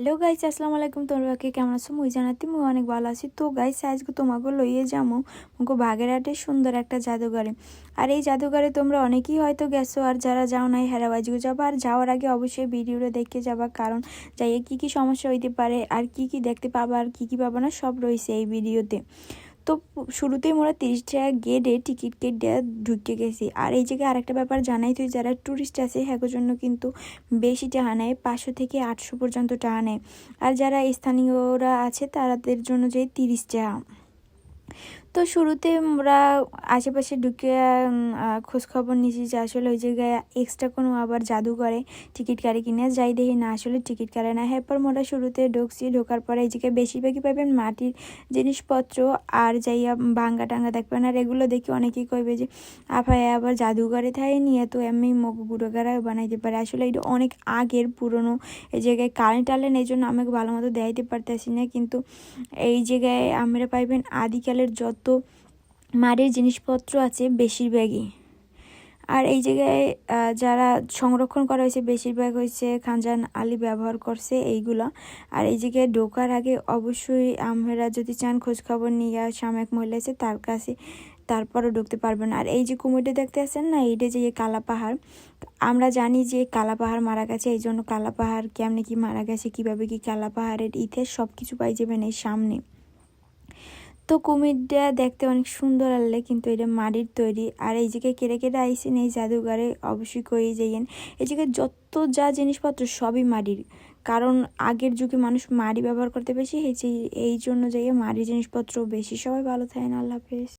Hello guys, আসসালামু আলাইকুম। তোমরা কে কেমন আছো? মুই জানাতে মুই অনেক ভালো আছি। তো গাইস, আজকে তোমাকে লইয়ে যাবো মুগো বাগেরহাটের সুন্দর একটা জাদুঘরে। আর এই জাদুঘরে তোমরা অনেকেই হয়তো গেছো, আর যারা যাও নাই হেরা আজকে যাবো। আর যাওয়ার আগে অবশ্যই ভিডিওটা দেখে যাবা, কারণ যাইয়ে কি কি সমস্যা হইতে পারে আর কি কি দেখতে পাবা আর কি কি পাবা না সব রয়েছে এই ভিডিওতে। তো শুরুতেই মোরা 30 টাকা গেটে টিকিট কেটে ঢুকে গেছি। আর এই জায়গায় আরেকটা ব্যাপার জানাই, তুই যারা ট্যুরিস্ট আছে হ্যাগোর জন্য কিন্তু বেশি টাকা নেয়, 500 থেকে 800 পর্যন্ত টাকা নেয়। আর যারা স্থানীয়রা আছে তাদের জন্য যে 30 টাকা। তো শুরুতে আমরা আশেপাশে ঢুকে খোঁজখবর নিয়েছি যে আসলে ওই জায়গায় এক্সট্রা কোনো আবার জাদুঘরে টিকিট কাটে কিনা। যাই দেখি না, আসলে টিকিট কাটে না। এরপর আমরা শুরুতে ঢুকছি। ঢোকার পরে এই জায়গায় বেশিরভাগই পাবেন মাটির জিনিসপত্র আর যাইয়া ভাঙ্গা টাঙ্গা দেখবেন। আর এগুলো দেখি অনেকেই কইবে যে আফায় আবার জাদুঘরে থাকে নিয়ে তো এমনি মুখ গুঁড়োগাড়াও বানাইতে পারে। আসলে এটা অনেক আগের পুরনো। এই জায়গায় কারেন্ট আলেন, এই জন্য আমাকে ভালো মতো দেখাইতে পারতেছি না, কিন্তু এই জায়গায় আমরা পাইবেন আদিকালের যত মাটির জিনিসপত্র আছে বেশিরভাগই। আর এই জায়গায় যারা সংরক্ষণ করা হয়েছে বেশিরভাগ হয়েছে খানজাহান আলী ব্যবহার করছে এইগুলো। আর এই জায়গায় ঢোকার আগে অবশ্যই আমরা যদি চান খোঁজখবর নিয়ে সাময়িক মহিলা আছে তার কাছে, তারপরও ঢুকতে পারবেন। আর এই যে কুমিরটা দেখতে আছেন না, এইটা যে কালা পাহাড়, আমরা জানি যে কালা পাহাড় মারা গেছে। এই জন্য কালা পাহাড় কেমনে কি মারা গেছে, কিভাবে কি কালা পাহাড়ের ইতিহাস সব কিছু পাই যাবেন এই সামনে। তো কুমিরটা দেখতে অনেক সুন্দর লাগলে, কিন্তু এটা মাটির তৈরি। আর এই জায়গায় কেটে কেটে আইসেন এই জাদুঘরে অবশ্যই কই যাইয়েন। এই জায়গায় যত যা জিনিসপত্র সবই মাটির, কারণ আগের যুগে মানুষ মাটি ব্যবহার করতে বেশি হয়েছে, এই জন্য যাইয়ে মাটির জিনিসপত্র বেশি। সবাই ভালো থাকেন, আল্লাহ হাফেজ।